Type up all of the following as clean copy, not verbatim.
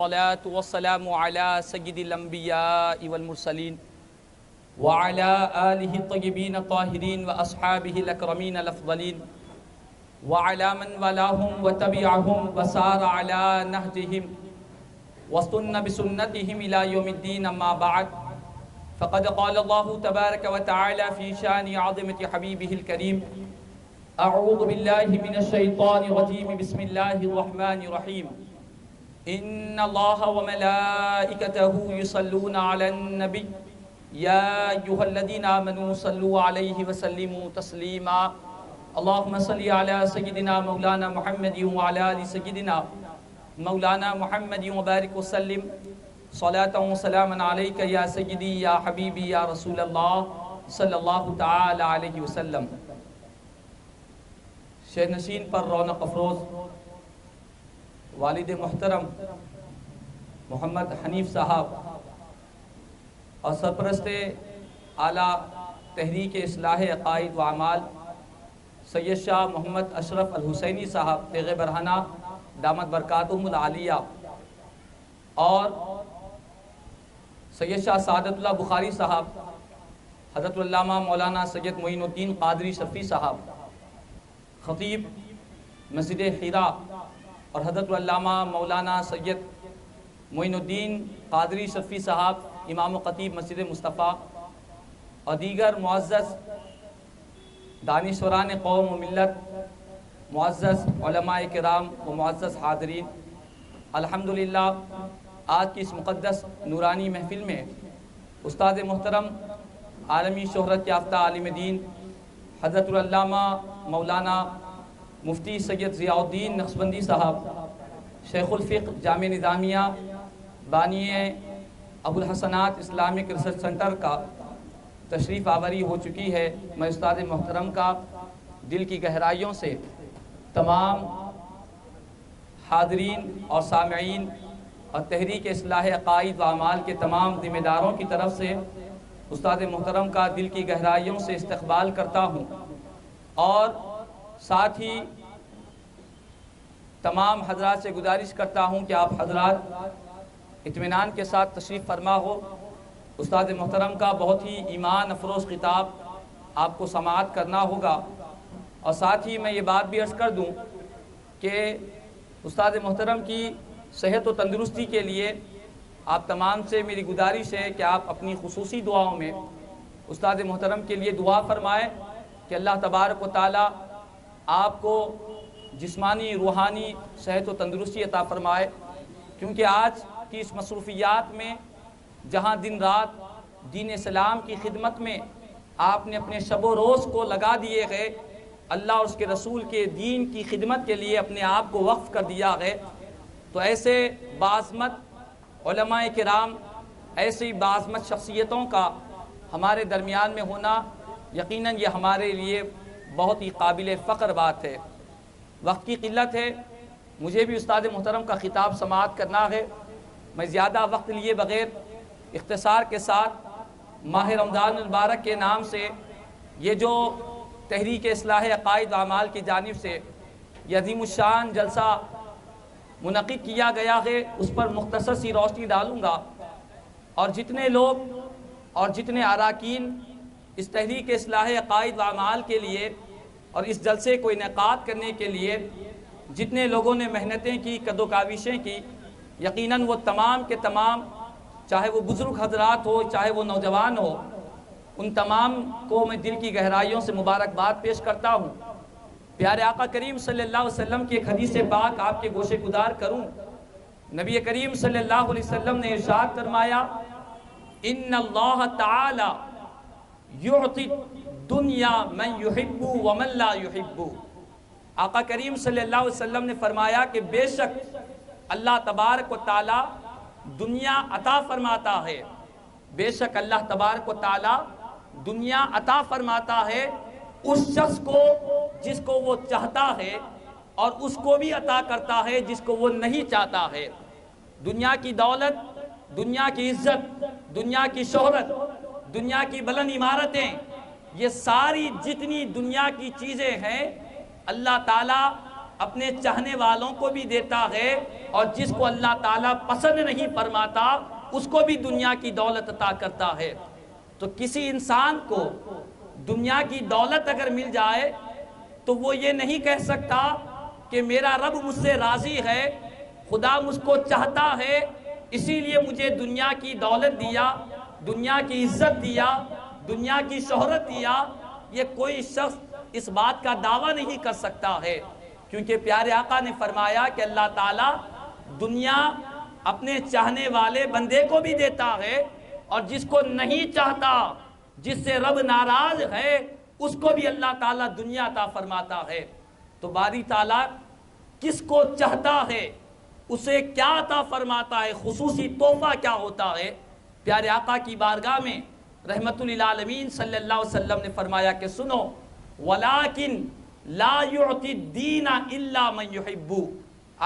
الصلاة والسلام على سيد الأنبياء والمرسلين وعلى آله الطيبين الطاهرين وأصحابه الأكرمين الأفضلين وعلى من والاهم وتبعهم وسار على نهجهم واستنى بسنتهم إلى يوم الدين. أما بعد، فقد قال الله تبارك وتعالى في شان عظمة حبيبه الكريم: أعوذ بالله من الشيطان الرجيم، بسم الله الرحمن الرحيم. إن الله وملائكته يصلون على النبي يا أيها الذين آمنوا صلوا عليه وسلموا تسليما. اللهم صل على سيدنا مولانا محمد وعلى آل سيدنا مولانا محمد وبارك وسلم صلاة وسلاما عليك يا سيدي يا حبيبي يا رسول الله صلی اللہ تعالی علیہ وسلم. شہ نشین پر رونق افروز والد محترم محمد حنیف صاحب اور سرپرست اعلیٰ تحریک اصلاح عقائد و اعمال سید شاہ محمد اشرف الحسینی صاحب تیغ برہنہ دامت برکاتہم العالیہ اور سید شاہ سعادت اللہ بخاری صاحب، حضرت علامہ مولانا سید معین الدین قادری شفیع صاحب خطیب مسجد حرا اور حضرت علامہ مولانا سید معین الدین قادری شفیع صاحب امام و خطیب مسجد مصطفیٰ اور دیگر معزز دانشوران قوم و ملت، معزز علماء کرام و معزز حاضرین، الحمدللہ آج کی اس مقدس نورانی محفل میں استاد محترم عالمی شہرت یافتہ عالم دین حضرت العلامہ مولانا مفتی سید ضیاء الدین نقشبندی صاحب، شیخ الفقہ جامع نظامیہ، بانی ابو الحسنات اسلامک ریسرچ سنٹر کا تشریف آوری ہو چکی ہے. میں استاد محترم کا دل کی گہرائیوں سے تمام حاضرین اور سامعین اور تحریک اصلاح عقائد و اعمال کے تمام ذمہ داروں کی طرف سے استاد محترم کا دل کی گہرائیوں سے استقبال کرتا ہوں اور ساتھ ہی تمام حضرات سے گزارش کرتا ہوں کہ آپ حضرات اطمینان کے ساتھ تشریف فرما ہو. استاد محترم کا بہت ہی ایمان افروز خطاب آپ کو سماعت کرنا ہوگا اور ساتھ ہی میں یہ بات بھی عرض کر دوں کہ استاد محترم کی صحت و تندرستی کے لیے آپ تمام سے میری گزارش ہے کہ آپ اپنی خصوصی دعاؤں میں استاد محترم کے لیے دعا فرمائیں کہ اللہ تبارک و تعالی آپ کو جسمانی روحانی صحت و تندرستی عطا فرمائے، کیونکہ آج کی اس مصروفیات میں جہاں دن رات دین اسلام کی خدمت میں آپ نے اپنے شب و روز کو لگا دیے گئے، اللہ اور اس کے رسول کے دین کی خدمت کے لیے اپنے آپ کو وقف کر دیا گئے، تو ایسے باعظمت علماء کرام، ایسی باعظمت شخصیتوں کا ہمارے درمیان میں ہونا یقیناً یہ ہمارے لیے بہت ہی قابل فخر بات ہے. وقت کی قلت ہے، مجھے بھی استاد محترم کا خطاب سماعت کرنا ہے. میں زیادہ وقت لیے بغیر اختصار کے ساتھ ماہ رمضان المبارک کے نام سے یہ جو تحریک اصلاح عقائد و اعمال کی جانب سے یہ عظیم الشان جلسہ منعقد کیا گیا ہے اس پر مختصر سی روشنی ڈالوں گا، اور جتنے لوگ اور جتنے اراکین اس تحریک اصلاح عقائد و اعمال کے لیے اور اس جلسے کو انعقاد کرنے کے لیے جتنے لوگوں نے محنتیں کی، قد و کاوشیں کی، یقیناً وہ تمام کے تمام، چاہے وہ بزرگ حضرات ہو چاہے وہ نوجوان ہو، ان تمام کو میں دل کی گہرائیوں سے مبارکباد پیش کرتا ہوں. پیارے آقا کریم صلی اللہ علیہ وسلم کی ایک حدیث پاک آپ کے گوشے گزار کروں. نبی کریم صلی اللہ علیہ وسلم نے ارشاد فرمایا: ان اللہ تعالی یعطی دنیا من یحب ومن لا یحب. آقا کریم صلی اللہ علیہ وسلم نے فرمایا کہ بے شک اللہ تبارک و تعالی دنیا عطا فرماتا ہے، بے شک اللہ تبارک و تعالی دنیا عطا فرماتا ہے اس شخص کو جس کو وہ چاہتا ہے، اور اس کو بھی عطا کرتا ہے جس کو وہ نہیں چاہتا ہے. دنیا کی دولت، دنیا کی عزت، دنیا کی شہرت، دنیا کی بلند عمارتیں، یہ ساری جتنی دنیا کی چیزیں ہیں اللہ تعالیٰ اپنے چاہنے والوں کو بھی دیتا ہے، اور جس کو اللہ تعالیٰ پسند نہیں فرماتا اس کو بھی دنیا کی دولت عطا کرتا ہے۔ تو کسی انسان کو دنیا کی دولت اگر مل جائے تو وہ یہ نہیں کہہ سکتا کہ میرا رب مجھ سے راضی ہے، خدا مجھ کو چاہتا ہے اسی لیے مجھے دنیا کی دولت دیا، دنیا کی عزت دیا، دنیا کی شہرت دیا۔ یہ کوئی شخص اس بات کا دعویٰ نہیں کر سکتا ہے، کیونکہ پیارے آقا نے فرمایا کہ اللہ تعالیٰ دنیا اپنے چاہنے والے بندے کو بھی دیتا ہے، اور جس کو نہیں چاہتا، جس سے رب ناراض ہے، اس کو بھی اللہ تعالیٰ دنیا عطا فرماتا ہے۔ تو باری تعالیٰ کس کو چاہتا ہے اسے کیا عطا فرماتا ہے، خصوصی تحفہ کیا ہوتا ہے۔ پیارے آقا کی بارگاہ میں رحمت للعالمین صلی اللہ علیہ وسلم نے فرمایا کہ سنو، وَلَٰكِن لَا يُعْتِ الدِّينَ إِلَّا مَن يُحِبُّ۔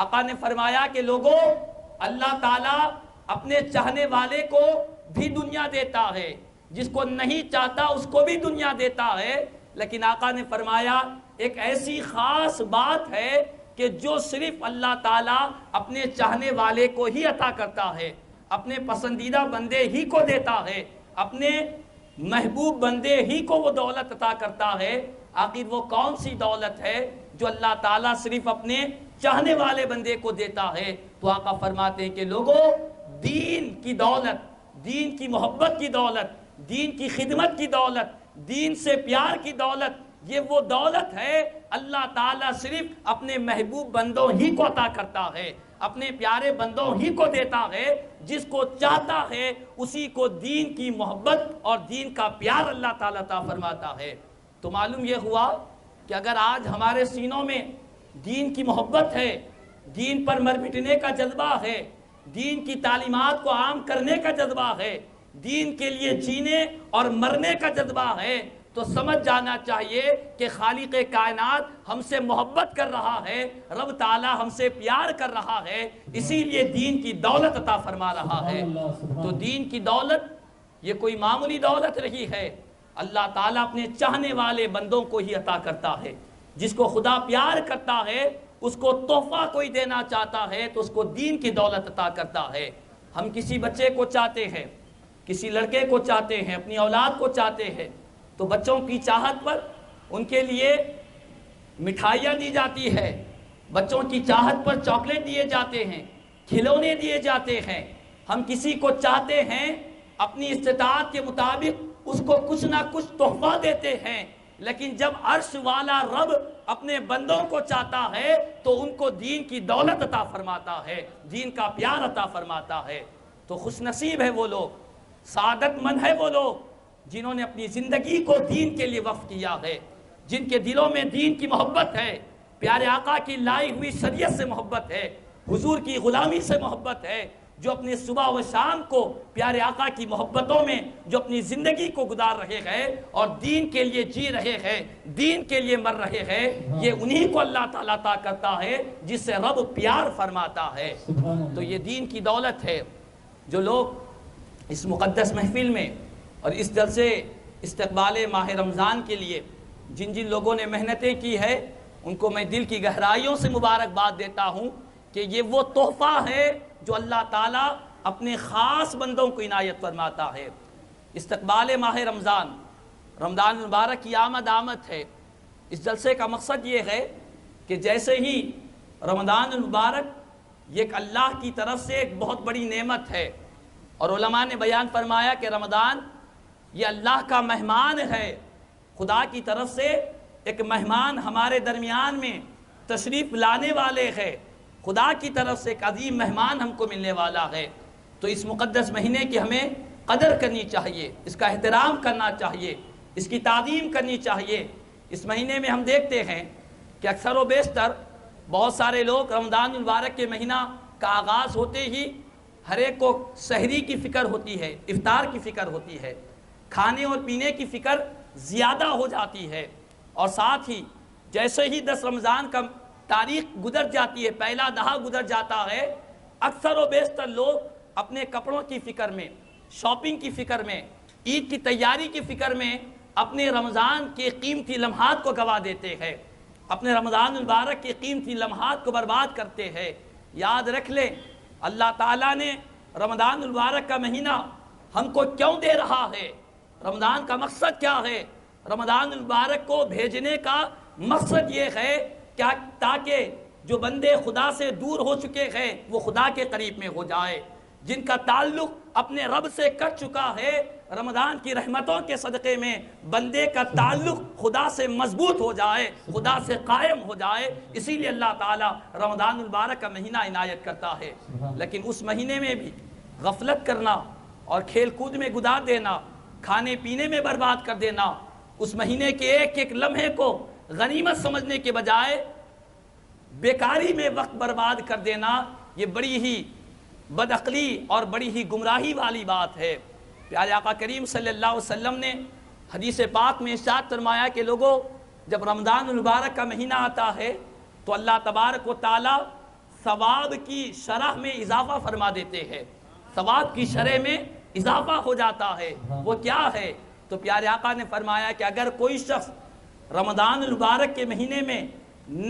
آقا نے فرمایا کہ لوگوں، اللہ تعالیٰ اپنے چاہنے والے کو بھی دنیا دیتا ہے، جس کو نہیں چاہتا اس کو بھی دنیا دیتا ہے، لیکن آقا نے فرمایا ایک ایسی خاص بات ہے کہ جو صرف اللہ تعالیٰ اپنے چاہنے والے کو ہی عطا کرتا ہے، اپنے پسندیدہ بندے ہی کو دیتا ہے، اپنے محبوب بندے ہی کو وہ دولت عطا کرتا ہے۔ آخر وہ کون سی دولت ہے جو اللہ تعالیٰ صرف اپنے چاہنے والے بندے کو دیتا ہے؟ تو آقا فرماتے ہیں کہ لوگوں، دین کی دولت، دین کی محبت کی دولت، دین کی خدمت کی دولت، دین سے پیار کی دولت، یہ وہ دولت ہے اللہ تعالیٰ صرف اپنے محبوب بندوں ہی کو عطا کرتا ہے، اپنے پیارے بندوں ہی کو دیتا ہے، جس کو چاہتا ہے اسی کو دین کی محبت اور دین کا پیار اللہ تعالیٰ عطا فرماتا ہے۔ تو معلوم یہ ہوا کہ اگر آج ہمارے سینوں میں دین کی محبت ہے، دین پر مر مٹنے کا جذبہ ہے، دین کی تعلیمات کو عام کرنے کا جذبہ ہے، دین کے لیے جینے اور مرنے کا جذبہ ہے، تو سمجھ جانا چاہیے کہ خالق کائنات ہم سے محبت کر رہا ہے، رب تعالی ہم سے پیار کر رہا ہے، اسی لیے دین کی دولت عطا فرما رہا ہے۔ تو دین کی دولت یہ کوئی معمولی دولت نہیں ہے، اللہ تعالیٰ اپنے چاہنے والے بندوں کو ہی عطا کرتا ہے۔ جس کو خدا پیار کرتا ہے اس کو تحفہ کوئی دینا چاہتا ہے تو اس کو دین کی دولت عطا کرتا ہے۔ ہم کسی بچے کو چاہتے ہیں، کسی لڑکے کو چاہتے ہیں، اپنی اولاد کو چاہتے ہیں، تو بچوں کی چاہت پر ان کے لیے مٹھائیاں دی جاتی ہے، بچوں کی چاہت پر چاکلیٹ دیے جاتے ہیں، کھلونے دیے جاتے ہیں۔ ہم کسی کو چاہتے ہیں، اپنی استطاعت کے مطابق اس کو کچھ نہ کچھ تحفہ دیتے ہیں، لیکن جب عرش والا رب اپنے بندوں کو چاہتا ہے تو ان کو دین کی دولت عطا فرماتا ہے، دین کا پیار عطا فرماتا ہے۔ تو خوش نصیب ہے وہ لوگ، سعادت مند ہے وہ لوگ جنہوں نے اپنی زندگی کو دین کے لیے وقف کیا ہے، جن کے دلوں میں دین کی محبت ہے، پیارے آقا کی لائی ہوئی شریعت سے محبت ہے، حضور کی غلامی سے محبت ہے، جو اپنے صبح و شام کو پیارے آقا کی محبتوں میں جو اپنی زندگی کو گزار رہے ہیں اور دین کے لیے جی رہے ہیں، دین کے لیے مر رہے ہیں، یہ انہی کو اللہ تعالیٰ عطا کرتا ہے جس سے رب پیار فرماتا ہے۔ تو یہ دین کی دولت ہے۔ جو لوگ اس مقدس محفل میں اور اس جلسے استقبال ماہ رمضان کے لیے جن جن لوگوں نے محنتیں کی ہے، ان کو میں دل کی گہرائیوں سے مبارکباد دیتا ہوں کہ یہ وہ تحفہ ہے جو اللہ تعالیٰ اپنے خاص بندوں کو عنایت فرماتا ہے۔ استقبال ماہ رمضان، رمضان المبارک کی آمد ہے۔ اس جلسے کا مقصد یہ ہے کہ جیسے ہی رمضان المبارک یہ ایک اللہ کی طرف سے ایک بہت بڑی نعمت ہے، اور علماء نے بیان فرمایا کہ رمضان یہ اللہ کا مہمان ہے، خدا کی طرف سے ایک مہمان ہمارے درمیان میں تشریف لانے والے ہیں، خدا کی طرف سے ایک عظیم مہمان ہم کو ملنے والا ہے۔ تو اس مقدس مہینے کی ہمیں قدر کرنی چاہیے، اس کا احترام کرنا چاہیے، اس کی تعظیم کرنی چاہیے۔ اس مہینے میں ہم دیکھتے ہیں کہ اکثر و بیشتر بہت سارے لوگ رمضان المبارک کے مہینہ کا آغاز ہوتے ہی ہر ایک کو سحری کی فکر ہوتی ہے، افطار کی فکر ہوتی ہے، کھانے اور پینے کی فکر زیادہ ہو جاتی ہے، اور ساتھ ہی جیسے ہی 10 رمضان کا تاریخ گزر جاتی ہے، پہلا دہا گزر جاتا ہے، اکثر و بیشتر لوگ اپنے کپڑوں کی فکر میں، شاپنگ کی فکر میں، عید کی تیاری کی فکر میں اپنے رمضان کے قیمتی لمحات کو گوا دیتے ہیں۔ اپنے رمضان المبارک کے قیمتی لمحات کو برباد کرتے ہیں۔ یاد رکھ لیں اللہ تعالیٰ نے رمضان المبارک کا مہینہ ہم کو کیوں دے رہا ہے، رمضان کا مقصد کیا ہے؟ رمضان المبارک کو بھیجنے کا مقصد یہ ہے کہ تاکہ جو بندے خدا سے دور ہو چکے ہیں وہ خدا کے قریب میں ہو جائے، جن کا تعلق اپنے رب سے کٹ چکا ہے، رمضان کی رحمتوں کے صدقے میں بندے کا تعلق خدا سے مضبوط ہو جائے، خدا سے قائم ہو جائے۔ اسی لیے اللہ تعالیٰ رمضان المبارک کا مہینہ عنایت کرتا ہے۔ لیکن اس مہینے میں بھی غفلت کرنا اور کھیل کود میں گزار دینا، کھانے پینے میں برباد کر دینا، اس مہینے کے ایک ایک لمحے کو غنیمت سمجھنے کے بجائے بیکاری میں وقت برباد کر دینا، یہ بڑی ہی بدعقلی اور بڑی ہی گمراہی والی بات ہے۔ پیارے آقا کریم صلی اللہ علیہ وسلم نے حدیث پاک میں ارشاد فرمایا کہ لوگوں، جب رمضان المبارک کا مہینہ آتا ہے تو اللہ تبارک و تعالی ثواب کی شرح میں اضافہ فرما دیتے ہیں، ثواب کی شرح میں اضافہ ہو جاتا ہے۔ وہ کیا ہے؟ تو پیارے آقا نے فرمایا کہ اگر کوئی شخص رمضان المبارک کے مہینے میں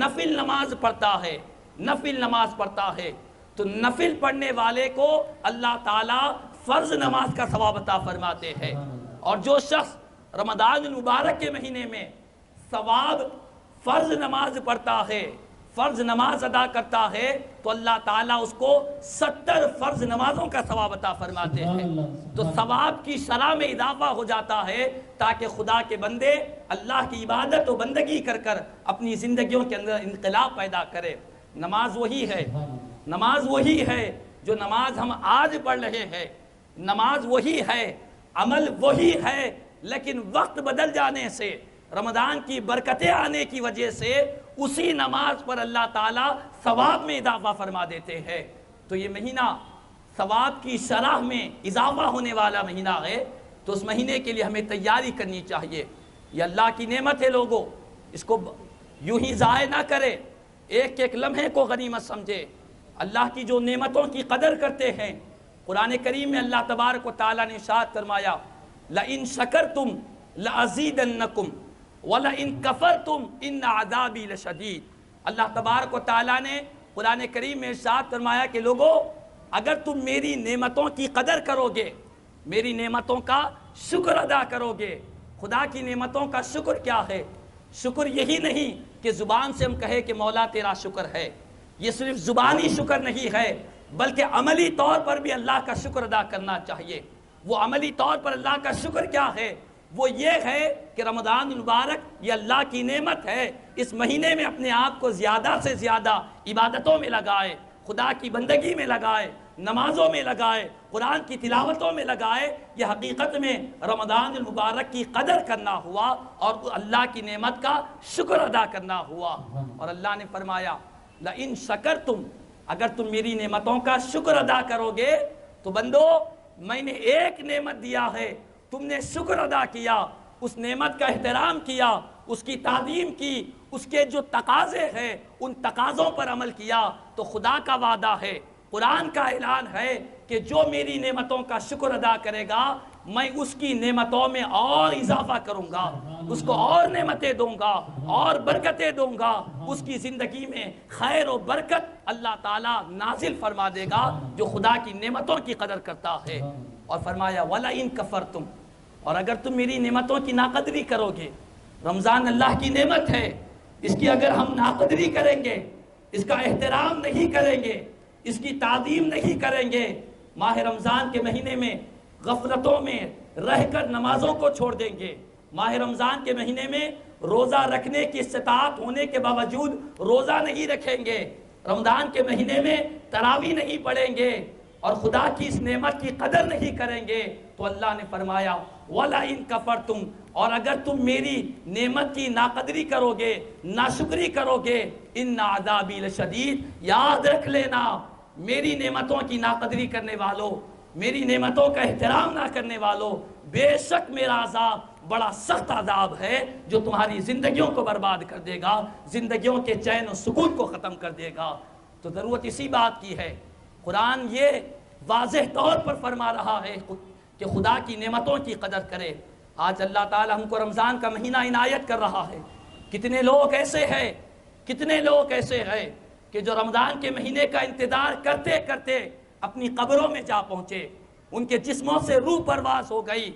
نفل نماز پڑھتا ہے، نفل نماز پڑھتا ہے تو نفل پڑھنے والے کو اللہ تعالیٰ فرض نماز کا ثواب عطا فرماتے ہیں، اور جو شخص رمضان المبارک کے مہینے میں ثواب فرض نماز پڑھتا ہے، فرض نماز ادا کرتا ہے تو اللہ تعالیٰ اس کو 70 فرض نمازوں کا ثواب عطا فرماتے ہیں۔ تو ثواب کی شرح میں اضافہ ہو جاتا ہے تاکہ خدا کے بندے اللہ کی عبادت و بندگی کر کر اپنی زندگیوں کے اندر انقلاب پیدا کرے۔ نماز وہی ہے، نماز وہی ہے جو نماز ہم آج پڑھ رہے ہیں، نماز وہی ہے، عمل وہی ہے، لیکن وقت بدل جانے سے، رمضان کی برکتیں آنے کی وجہ سے اسی نماز پر اللہ تعالیٰ ثواب میں اضافہ فرما دیتے ہیں۔ تو یہ مہینہ ثواب کی شرح میں اضافہ ہونے والا مہینہ ہے، تو اس مہینے کے لیے ہمیں تیاری کرنی چاہیے۔ یہ اللہ کی نعمت ہے لوگوں، اس کو یوں ہی ضائع نہ کرے، ایک ایک لمحے کو غنیمت سمجھے۔ اللہ کی جو نعمتوں کی قدر کرتے ہیں، قرآن کریم میں اللہ تبارک و تعالیٰ نے ارشاد فرمایا لَإِن شَكَرْتُمْ لَأَزِيدَنَّكُمْ وَلَإِن كَفَرْتُمْ إِنَّ عَذَابِي لَشَدِيدٌ۔ اللہ تبارک و تعالیٰ نے قرآن کریم میں ارشاد فرمایا کہ لوگوں، اگر تم میری نعمتوں کی قدر کرو گے، میری نعمتوں کا شکر ادا کرو گے۔ خدا کی نعمتوں کا شکر کیا ہے؟ شکر یہی نہیں کہ زبان سے ہم کہے کہ مولا تیرا شکر ہے، یہ صرف زبانی شکر نہیں ہے، بلکہ عملی طور پر بھی اللہ کا شکر ادا کرنا چاہیے۔ وہ عملی طور پر اللہ کا شکر کیا ہے؟ وہ یہ ہے کہ رمضان المبارک یہ اللہ کی نعمت ہے، اس مہینے میں اپنے آپ کو زیادہ سے زیادہ عبادتوں میں لگائے، خدا کی بندگی میں لگائے، نمازوں میں لگائے، قرآن کی تلاوتوں میں لگائے۔ یہ حقیقت میں رمضان المبارک کی قدر کرنا ہوا اور اللہ کی نعمت کا شکر ادا کرنا ہوا۔ اور اللہ نے فرمایا لَإِن شَكَرْتُمْ، اگر تم میری نعمتوں کا شکر ادا کرو گے تو بندو، میں نے ایک نعمت دیا ہے، تم نے شکر ادا کیا، اس نعمت کا احترام کیا، اس کی تعظیم کی، اس کے جو تقاضے ہیں ان تقاضوں پر عمل کیا، تو خدا کا وعدہ ہے، قرآن کا اعلان ہے کہ جو میری نعمتوں کا شکر ادا کرے گا میں اس کی نعمتوں میں اور اضافہ کروں گا، اس کو اور نعمتیں دوں گا، اور برکتیں دوں گا، اس کی زندگی میں خیر و برکت اللہ تعالیٰ نازل فرما دے گا جو خدا کی نعمتوں کی قدر کرتا ہے۔ اور فرمایا وَلَئِن كَفَرْتُمْ، اور اگر تم میری نعمتوں کی ناقدری کرو گے، رمضان اللہ کی نعمت ہے، اس کی اگر ہم ناقدری کریں گے، اس کا احترام نہیں کریں گے، اس کی تعظیم نہیں کریں گے، ماہ رمضان کے مہینے میں غفلتوں میں رہ کر نمازوں کو چھوڑ دیں گے، ماہ رمضان کے مہینے میں روزہ رکھنے کی استطاعت ہونے کے باوجود روزہ نہیں رکھیں گے، رمضان کے مہینے میں تراویح نہیں پڑھیں گے اور خدا کی اس نعمت کی قدر نہیں کریں گے، تو اللہ نے فرمایا وَلَئِن كَفَرْتُمْ، اور اگر تم میری نعمت کی ناقدری کرو گے، ناشکری کرو گے، إِنَّ عَذَابِي لَشَدِيدٌ، یاد رکھ لینا میری نعمتوں کی ناقدری کرنے والوں، میری نعمتوں کا احترام نہ کرنے والوں، بے شک میرا عذاب بڑا سخت عذاب ہے جو تمہاری زندگیوں کو برباد کر دے گا، زندگیوں کے چین و سکون کو ختم کر دے گا۔ تو ضرورت اسی بات کی ہے، قرآن یہ واضح طور پر فرما رہا ہے کہ خدا کی نعمتوں کی قدر کرے۔ آج اللہ تعالی ہم کو رمضان کا مہینہ عنایت کر رہا ہے، کتنے لوگ ایسے ہیں، کتنے لوگ ایسے ہیں کہ جو رمضان کے مہینے کا انتظار کرتے کرتے اپنی قبروں میں جا پہنچے، ان کے جسموں سے روح پرواز ہو گئی۔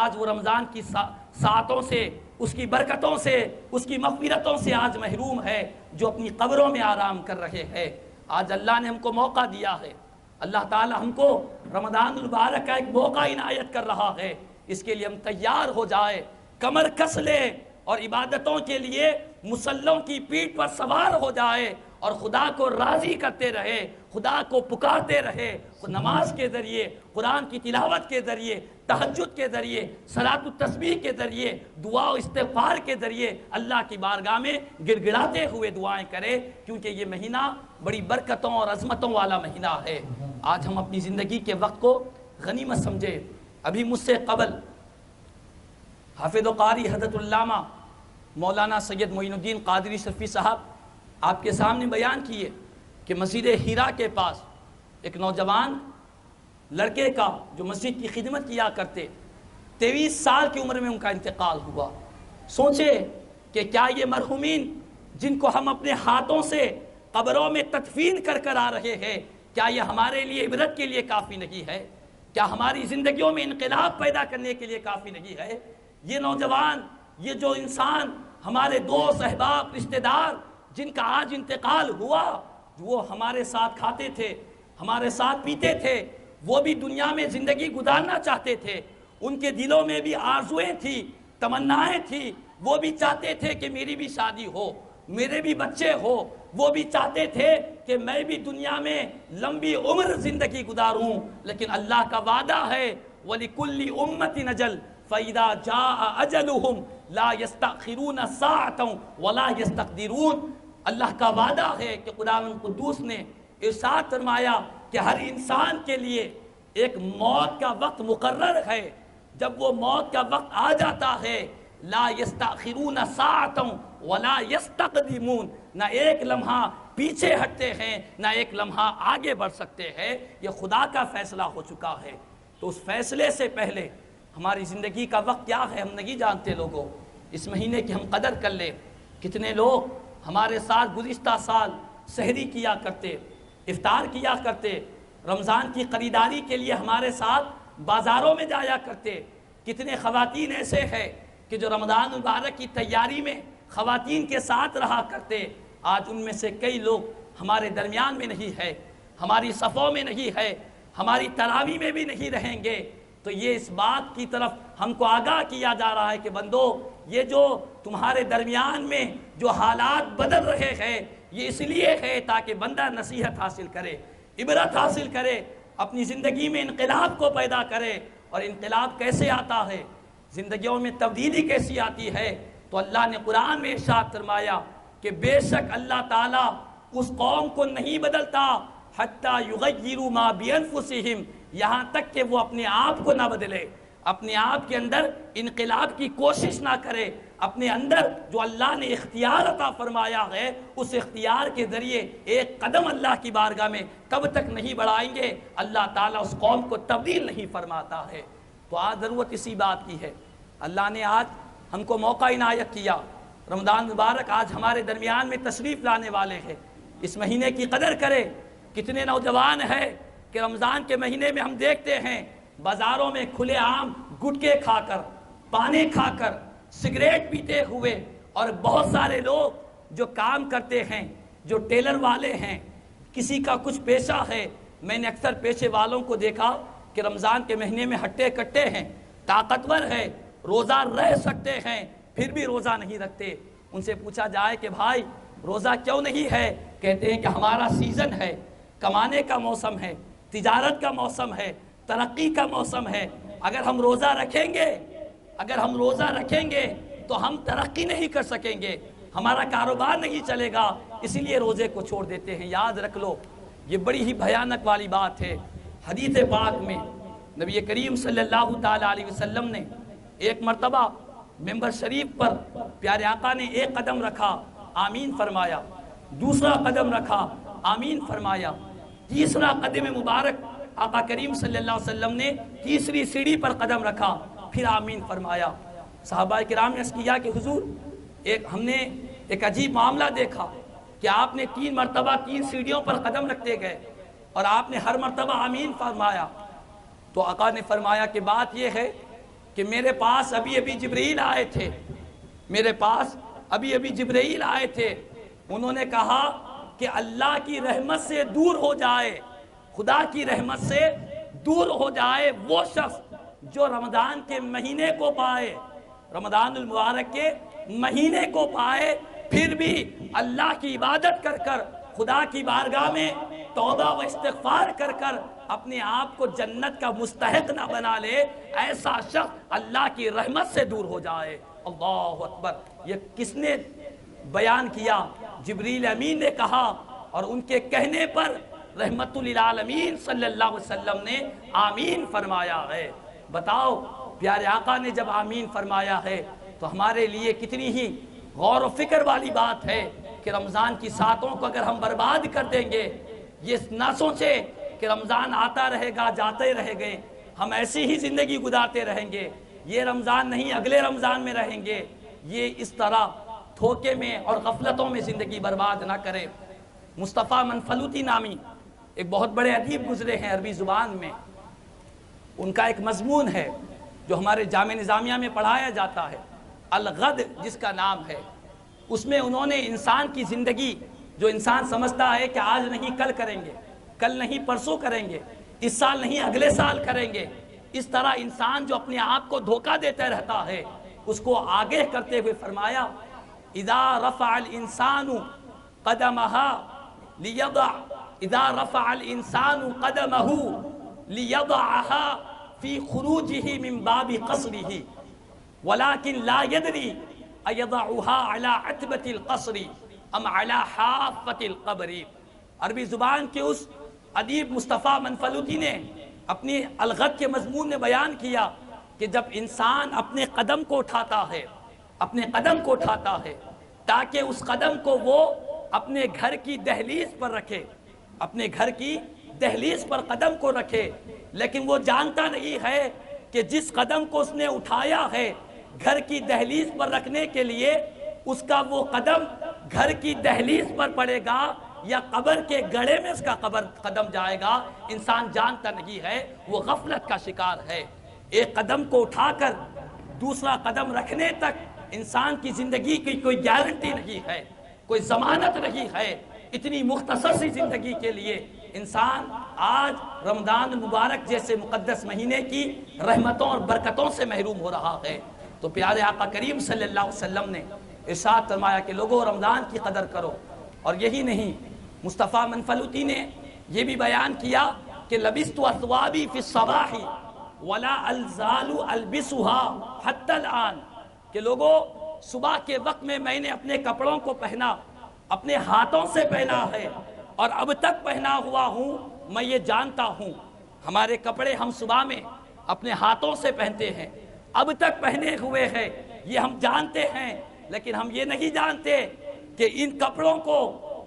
آج وہ رمضان کی ساعتوں سے، اس کی برکتوں سے، اس کی مغفرتوں سے آج محروم ہے، جو اپنی قبروں میں آرام کر رہے ہیں۔ آج اللہ نے ہم کو موقع دیا ہے، اللہ تعالی ہم کو رمضان المبارک کا ایک موقع عنایت کر رہا ہے، اس کے لیے ہم تیار ہو جائے، کمر کس لے اور عبادتوں کے لیے مصلوں کی پیٹھ پر سوار ہو جائے اور خدا کو راضی کرتے رہے، خدا کو پکارتے رہے، نماز کے ذریعے، قرآن کی تلاوت کے ذریعے، تہجد کے ذریعے، صلاۃ التسبیح کے ذریعے، دعا و استغفار کے ذریعے اللہ کی بارگاہ میں گڑ گڑاتے ہوئے دعائیں کرے، کیونکہ یہ مہینہ بڑی برکتوں اور عظمتوں والا مہینہ ہے۔ آج ہم اپنی زندگی کے وقت کو غنیمت سمجھے۔ ابھی مجھ سے قبل حافظ و قاری حضرت علامہ مولانا سید معین الدین قادری شرفی صاحب آپ کے سامنے بیان کیے کہ مسجد ہیرا کے پاس ایک نوجوان لڑکے کا جو مسجد کی خدمت کیا کرتے، 23 سال کی عمر میں ان کا انتقال ہوا۔ سوچے کہ کیا یہ مرحومین جن کو ہم اپنے ہاتھوں سے قبروں میں تدفین کر کر آ رہے ہیں، کیا یہ ہمارے لیے عبرت کے لیے کافی نہیں ہے؟ کیا ہماری زندگیوں میں انقلاب پیدا کرنے کے لیے کافی نہیں ہے؟ یہ نوجوان، یہ جو انسان، ہمارے دوست احباب رشتہ دار جن کا آج انتقال ہوا، وہ ہمارے ساتھ کھاتے تھے، ہمارے ساتھ پیتے تھے، وہ بھی دنیا میں زندگی گزارنا چاہتے تھے، ان کے دلوں میں بھی آرزویں تھی، تمنائیں تھی، وہ بھی چاہتے تھے کہ میری بھی شادی ہو، میرے بھی بچے ہو، وہ بھی چاہتے تھے کہ میں بھی دنیا میں لمبی عمر زندگی گزاروں، لیکن اللہ کا وعدہ ہے وَلِكُلِّ أُمَّةٍ أَجَلٌ فَإِذَا جَاءَ أَجَلُهُمْ لَا يَسْتَأْخِرُونَ سَاعَةً وَلَا يَسْتَقْدِرُونَ۔ اللہ کا وعدہ ہے کہ قرآن قدوس نے ارشاد فرمایا کہ ہر انسان کے لیے ایک موت کا وقت مقرر ہے، جب وہ موت کا وقت آ جاتا ہے لا یستأخرون ساعتا ولا یستقدمون، نہ ایک لمحہ پیچھے ہٹتے ہیں نہ ایک لمحہ آگے بڑھ سکتے ہیں، یہ خدا کا فیصلہ ہو چکا ہے۔ تو اس فیصلے سے پہلے ہماری زندگی کا وقت کیا ہے ہم نہیں جانتے لوگوں، اس مہینے کی ہم قدر کر لیں۔ کتنے لوگ ہمارے ساتھ گزشتہ سال سحری کیا کرتے، افطار کیا کرتے، رمضان کی خریداری کے لیے ہمارے ساتھ بازاروں میں جایا کرتے۔ کتنے خواتین ایسے ہیں کہ جو رمضان المبارک کی تیاری میں خواتین کے ساتھ رہا کرتے، آج ان میں سے کئی لوگ ہمارے درمیان میں نہیں ہے، ہماری صفوں میں نہیں ہے، ہماری تراویح میں بھی نہیں رہیں گے۔ تو یہ اس بات کی طرف ہم کو آگاہ کیا جا رہا ہے کہ بندو، یہ جو تمہارے درمیان میں جو حالات بدل رہے ہیں، یہ اس لیے ہے تاکہ بندہ نصیحت حاصل کرے، عبرت حاصل کرے، اپنی زندگی میں انقلاب کو پیدا کرے۔ اور انقلاب کیسے آتا ہے، زندگیوں میں تبدیلی کیسی آتی ہے؟ تو اللہ نے قرآن میں ارشاد فرمایا کہ بے شک اللہ تعالیٰ اس قوم کو نہیں بدلتا حتیٰ یغیروا ما بانفسہم، یہاں تک کہ وہ اپنے آپ کو نہ بدلے، اپنے آپ کے اندر انقلاب کی کوشش نہ کرے، اپنے اندر جو اللہ نے اختیار عطا فرمایا ہے اس اختیار کے ذریعے ایک قدم اللہ کی بارگاہ میں کب تک نہیں بڑھائیں گے، اللہ تعالیٰ اس قوم کو تبدیل نہیں فرماتا ہے۔ تو آج ضرورت اسی بات کی ہے، اللہ نے آج ہم کو موقع عنایت کیا، رمضان مبارک آج ہمارے درمیان میں تشریف لانے والے ہیں، اس مہینے کی قدر کرے۔ کتنے نوجوان ہیں کہ رمضان کے مہینے میں ہم دیکھتے ہیں بازاروں میں کھلے عام گٹکے کھا کر، پانے کھا کر، سگریٹ پیتے ہوئے، اور بہت سارے لوگ جو کام کرتے ہیں، جو ٹیلر والے ہیں، کسی کا کچھ پیشہ ہے، میں نے اکثر پیشے والوں کو دیکھا کہ رمضان کے مہینے میں ہٹے کٹے ہیں، طاقتور ہے، روزہ رہ سکتے ہیں، پھر بھی روزہ نہیں رکھتے۔ ان سے پوچھا جائے کہ بھائی روزہ کیوں نہیں ہے؟ کہتے ہیں کہ ہمارا سیزن ہے، کمانے کا موسم ہے، تجارت کا موسم ہے، ترقی کا موسم ہے، اگر ہم روزہ رکھیں گے تو ہم ترقی نہیں کر سکیں گے، ہمارا کاروبار نہیں چلے گا، اسی لیے روزے کو چھوڑ دیتے ہیں۔ یاد رکھ لو، یہ بڑی ہی بھیانک والی بات ہے۔ حدیث پاک میں نبی کریم صلی اللہ تعالیٰ علیہ وسلم نے ایک مرتبہ ممبر شریف پر پیارے آقا نے ایک قدم رکھا، آمین فرمایا، دوسرا قدم رکھا، آمین فرمایا، تیسرا قدم مبارک آقا کریم صلی اللہ علیہ وسلم نے تیسری سیڑھی پر قدم رکھا، پھر آمین فرمایا۔ صحابہ کرام نے عرض کیا کہ حضور ہم نے ایک عجیب معاملہ دیکھا کہ آپ نے 3 مرتبہ 3 سیڑھیوں پر قدم رکھتے گئے اور آپ نے ہر مرتبہ آمین فرمایا. تو آقا نے فرمایا کہ بات یہ ہے کہ میرے پاس ابھی ابھی جبرائیل آئے تھے، میرے پاس ابھی ابھی جبرائیل آئے تھے. انہوں نے کہا کہ اللہ کی رحمت سے دور ہو جائے، خدا کی رحمت سے دور ہو جائے وہ شخص جو رمضان کے مہینے کو پائے، رمضان المبارک کے مہینے کو پائے، پھر بھی اللہ کی عبادت کر کر، خدا کی بارگاہ میں توبہ و استغفار کر کر اپنے آپ کو جنت کا مستحق نہ بنا لے، ایسا شخص اللہ کی رحمت سے دور ہو جائے. اللہ اکبر. یہ کس نے بیان کیا؟ جبریل امین نے کہا، اور ان کے کہنے پر رحمت للعالمین صلی اللہ علیہ وسلم نے آمین فرمایا ہے. بتاؤ پیارے آقا نے جب آمین فرمایا ہے تو ہمارے لیے کتنی ہی غور و فکر والی بات ہے کہ رمضان کی ساتوں کو اگر ہم برباد کر دیں گے، یہ نہ سوچے کہ رمضان آتا رہے گا جاتے رہے گے، ہم ایسی ہی زندگی گزارتے رہیں گے، یہ رمضان نہیں اگلے رمضان میں رہیں گے، یہ اس طرح دھوکے میں اور غفلتوں میں زندگی برباد نہ کرے. مصطفیٰ منفلوطی نامی ایک بہت بڑے ادیب گزرے ہیں عربی زبان میں. ان کا ایک مضمون ہے جو ہمارے جامع نظامیہ میں پڑھایا جاتا ہے، الغد جس کا نام ہے. اس میں انہوں نے انسان کی زندگی، جو انسان سمجھتا ہے کہ آج نہیں کل کریں گے، کل نہیں پرسوں کریں گے، اس سال نہیں اگلے سال کریں گے، اس طرح انسان جو اپنے آپ کو دھوکہ دیتا رہتا ہے، اس کو آگے کرتے ہوئے فرمایا اذا رفع الانسان قدمها لیضع اذا رفع الانسان قدمه لیضعها فی خروجه من باب قصره ولكن لا يدري ایضعها على عتبة القصر ام على حافة القبر. عربی زبان کے اس ادیب مصطفیٰ منفلوطی نے اپنی الغد کے مضمون میں بیان کیا کہ جب انسان اپنے قدم کو اٹھاتا ہے، اپنے قدم کو اٹھاتا ہے تاکہ اس قدم کو وہ اپنے گھر کی دہلیز پر رکھے، اپنے گھر کی دہلیز پر قدم کو رکھے، لیکن وہ جانتا نہیں ہے کہ جس قدم کو اس نے اٹھایا ہے گھر کی دہلیز پر رکھنے کے لیے، اس کا وہ قدم گھر کی دہلیز پر پڑے گا یا قبر کے گڑھے میں اس کا قدم جائے گا. انسان جانتا نہیں ہے، وہ غفلت کا شکار ہے. ایک قدم کو اٹھا کر دوسرا قدم رکھنے تک انسان کی زندگی کی کوئی گارنٹی نہیں ہے، کوئی ضمانت نہیں ہے. اتنی مختصر سی زندگی کے لیے انسان آج رمضان المبارک جیسے مقدس مہینے کی رحمتوں اور برکتوں سے محروم ہو رہا ہے. تو پیارے آقا کریم صلی اللہ علیہ وسلم نے ارشاد فرمایا کہ لوگوں رمضان کی قدر کرو. اور یہی نہیں، مصطفیٰ منفلوطی نے یہ بھی بیان کیا کہ لبست اثوابی فی الصباح ولا الزال البسها حتی الان، کہ لوگوں صبح کے وقت میں نے اپنے کپڑوں کو پہنا، اپنے ہاتھوں سے پہنا ہے اور اب تک پہنا ہوا ہوں. میں یہ جانتا ہوں ہمارے کپڑے ہم صبح میں اپنے ہاتھوں سے پہنتے ہیں، اب تک پہنے ہوئے ہیں، یہ ہم جانتے ہیں، لیکن ہم یہ نہیں جانتے کہ ان کپڑوں کو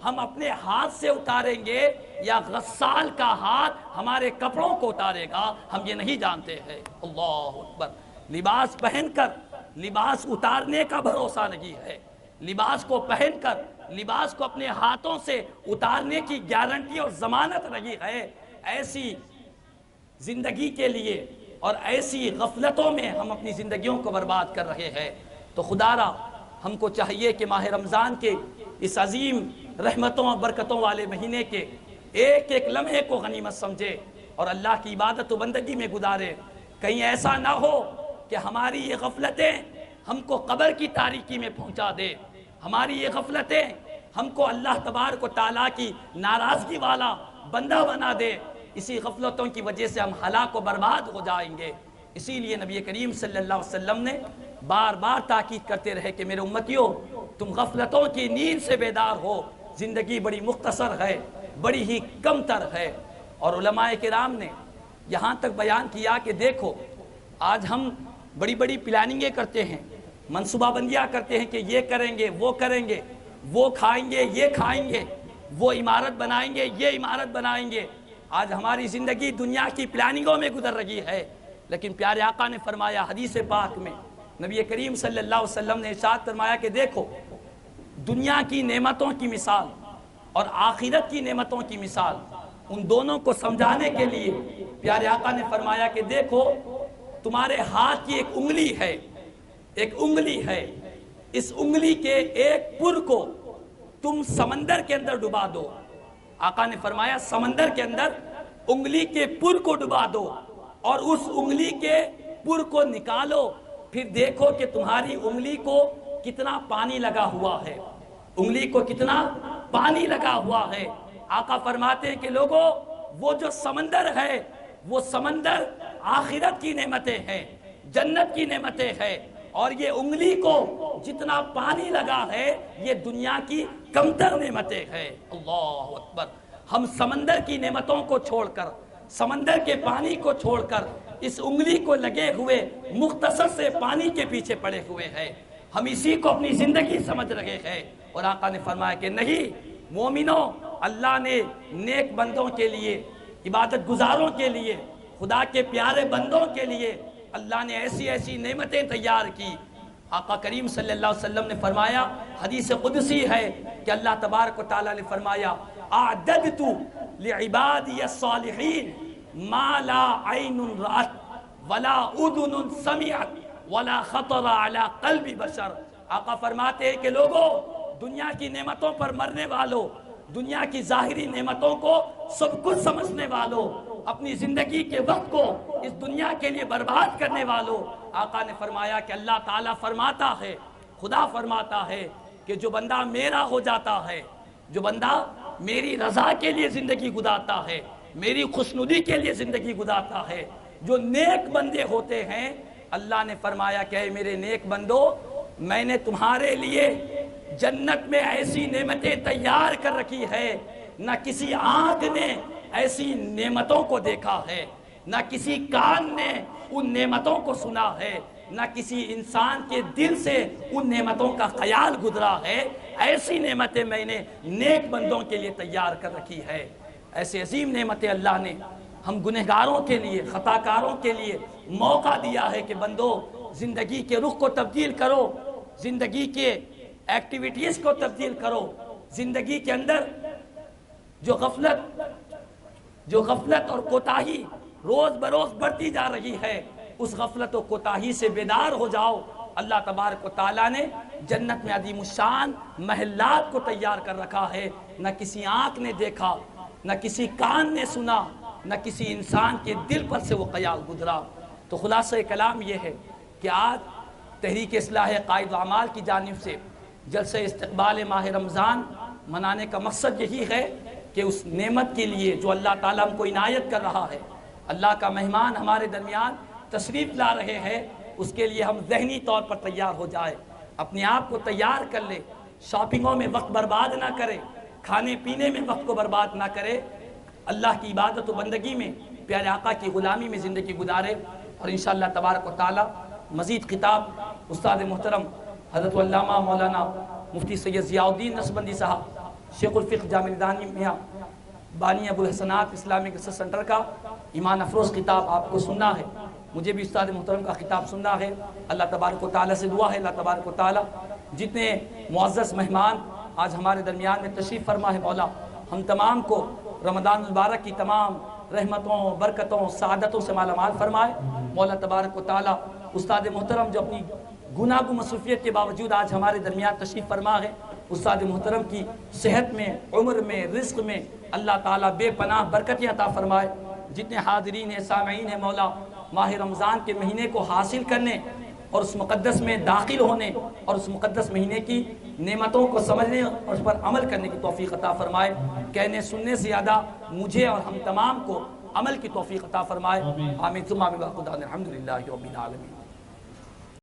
ہم اپنے ہاتھ سے اتاریں گے یا غسال کا ہاتھ ہمارے کپڑوں کو اتارے گا، ہم یہ نہیں جانتے ہیں. اللہ اکبر. لباس پہن کر لباس اتارنے کا بھروسہ نہیں ہے، لباس کو پہن کر لباس کو اپنے ہاتھوں سے اتارنے کی گارنٹی اور ضمانت نہیں ہے. ایسی زندگی کے لیے اور ایسی غفلتوں میں ہم اپنی زندگیوں کو برباد کر رہے ہیں. تو خدا را ہم کو چاہیے کہ ماہ رمضان کے اس عظیم رحمتوں اور برکتوں والے مہینے کے ایک ایک لمحے کو غنیمت سمجھے اور اللہ کی عبادت و بندگی میں گزارے. کہیں ایسا نہ ہو کہ ہماری یہ غفلتیں ہم کو قبر کی تاریکی میں پہنچا دے، ہماری یہ غفلتیں ہم کو اللہ تبارک و تعالیٰ کی ناراضگی والا بندہ بنا دے. اسی غفلتوں کی وجہ سے ہم ہلاک و برباد ہو جائیں گے. اسی لیے نبی کریم صلی اللہ علیہ وسلم نے بار بار تاکید کرتے رہے کہ میرے امتیوں تم غفلتوں کی نیند سے بیدار ہو، زندگی بڑی مختصر ہے، بڑی ہی کم تر ہے. اور علماء کرام نے یہاں تک بیان کیا کہ دیکھو آج ہم بڑی بڑی پلاننگیں کرتے ہیں، منصوبہ بندیاں کرتے ہیں کہ یہ کریں گے، وہ کریں گے، وہ کھائیں گے، یہ کھائیں گے، وہ عمارت بنائیں گے، یہ عمارت بنائیں گے. آج ہماری زندگی دنیا کی پلاننگوں میں گزر رہی ہے، لیکن پیارے آقا نے فرمایا حدیث پاک میں، نبی کریم صلی اللہ علیہ وسلم نے ارشاد فرمایا کہ دیکھو دنیا کی نعمتوں کی مثال اور آخرت کی نعمتوں کی مثال، ان دونوں کو سمجھانے کے لیے پیارے آقا نے فرمایا کہ دیکھو تمہارے ہاتھ کی ایک انگلی ہے، ایک انگلی ہے، اس انگلی کے ایک پر کو تم سمندر کے اندر ڈبا دو۔ آقا نے فرمایا سمندر کے اندر انگلی کے پر کو ڈبا دو اور اس انگلی کے پر کو نکالو، پھر دیکھو کہ تمہاری انگلی کو کتنا پانی لگا ہوا ہے، انگلی کو کتنا پانی لگا ہوا ہے۔ آقا فرماتے ہیں کہ لوگوں وہ جو سمندر ہے وہ سمندر آخرت کی نعمتیں ہیں، جنت کی نعمتیں ہیں، اور یہ انگلی کو جتنا پانی لگا ہے یہ دنیا کی کمتر نعمتیں ہیں۔ اللہ اکبر! ہم سمندر کی نعمتوں کو چھوڑ کر، سمندر کے پانی کو چھوڑ کر اس انگلی کو لگے ہوئے مختصر سے پانی کے پیچھے پڑے ہوئے ہیں، ہم اسی کو اپنی زندگی سمجھ رہے ہیں۔ اور آقا نے فرمایا کہ نہیں مومنوں، اللہ نے نیک بندوں کے لیے، عبادت گزاروں کے لیے، خدا کے پیارے بندوں کے لیے اللہ نے ایسی ایسی نعمتیں تیار کی۔ آقا کریم صلی اللہ علیہ وسلم نے فرمایا، حدیث قدسی ہے کہ اللہ تبارک و تعالیٰ نے فرمایا اعددت لعبادی الصالحین ما لا عین رأت ولا اذن سمعت ولا خطر علی قلب بشر۔ آقا فرماتے ہیں کہ لوگوں، دنیا کی نعمتوں پر مرنے والوں، دنیا کی ظاہری نعمتوں کو سب کچھ سمجھنے والوں، اپنی زندگی کے وقت کو اس دنیا کے لیے برباد کرنے والوں، آقا نے فرمایا کہ اللہ تعالیٰ فرماتا ہے، خدا فرماتا ہے کہ جو بندہ میرا ہو جاتا ہے، جو بندہ میری رضا کے لیے زندگی گزارتا ہے، میری خوشنودی کے لیے زندگی گزارتا ہے، جو نیک بندے ہوتے ہیں، اللہ نے فرمایا کہ اے میرے نیک بندو، میں نے تمہارے لیے جنت میں ایسی نعمتیں تیار کر رکھی ہے، نہ کسی آنکھ نے ایسی نعمتوں کو دیکھا ہے، نہ کسی کان نے ان نعمتوں کو سنا ہے، نہ کسی انسان کے دل سے ان نعمتوں کا خیال گزرا ہے۔ ایسی نعمتیں میں نے نیک بندوں کے لیے تیار کر رکھی ہے۔ ایسے عظیم نعمتیں اللہ نے ہم گنہگاروں کے لیے، خطاکاروں کے لیے موقع دیا ہے کہ بندو زندگی کے رخ کو تبدیل کرو، زندگی کے ایکٹیویٹیز کو تبدیل کرو، زندگی کے اندر جو غفلت اور کوتاہی روز بروز بڑھتی جا رہی ہے، اس غفلت و کوتاہی سے بیدار ہو جاؤ۔ اللہ تبارک و تعالیٰ نے جنت میں عظیم الشان محلات کو تیار کر رکھا ہے، نہ کسی آنکھ نے دیکھا، نہ کسی کان نے سنا، نہ کسی انسان کے دل پر سے وہ خیال گزرا۔ تو خلاصہ کلام یہ ہے کہ آج تحریک اصلاح قائد اعمال کی جانب سے جلسہ استقبال ماہ رمضان منانے کا مقصد یہی ہے کہ اس نعمت کے لیے جو اللہ تعالیٰ ہم کو عنایت کر رہا ہے، اللہ کا مہمان ہمارے درمیان تشریف لا رہے ہیں، اس کے لیے ہم ذہنی طور پر تیار ہو جائے، اپنے آپ کو تیار کر لے، شاپنگوں میں وقت برباد نہ کرے، کھانے پینے میں وقت کو برباد نہ کرے، اللہ کی عبادت و بندگی میں، پیارے آقا کی غلامی میں زندگی گزارے۔ اور انشاءاللہ تبارک و تعالی مزید خطاب استاد محترم حضرت علامہ مولانا مفتی سید ضیاء الدین نقشبندی صاحب، شیخ الفقہ جامع الدانی میاں بانی ابو الحسنات اسلامک ریسرچ سینٹر کا ایمان افروز خطاب آپ کو سننا ہے، مجھے بھی استاد محترم کا خطاب سننا ہے۔ اللہ تبارک و تعالیٰ سے دعا ہے، اللہ تبارک و تعالیٰ جتنے معزز مہمان آج ہمارے درمیان میں تشریف فرما ہے، مولا ہم تمام کو رمضان المبارک کی تمام رحمتوں، برکتوں، سعادتوں سے مالا مال فرمائے۔ مولا تبارک و تعالیٰ استاد محترم جو اپنی گناہ و مصروفیت کے باوجود آج ہمارے درمیان تشریف فرما ہے، استاد محترم کی صحت میں، عمر میں، رزق میں اللہ تعالیٰ بے پناہ برکتیں عطا فرمائے۔ جتنے حاضرین ہیں، سامعین ہیں، مولا ماہ رمضان کے مہینے کو حاصل کرنے اور اس مقدس میں داخل ہونے اور اس مقدس مہینے کی نعمتوں کو سمجھنے اور اس پر عمل کرنے کی توفیق عطا فرمائے۔ کہنے سننے سے زیادہ مجھے اور ہم تمام کو عمل کی توفیق عطا فرمائے۔ آمین ثم آمین۔ الحمدللہ رب العالمین۔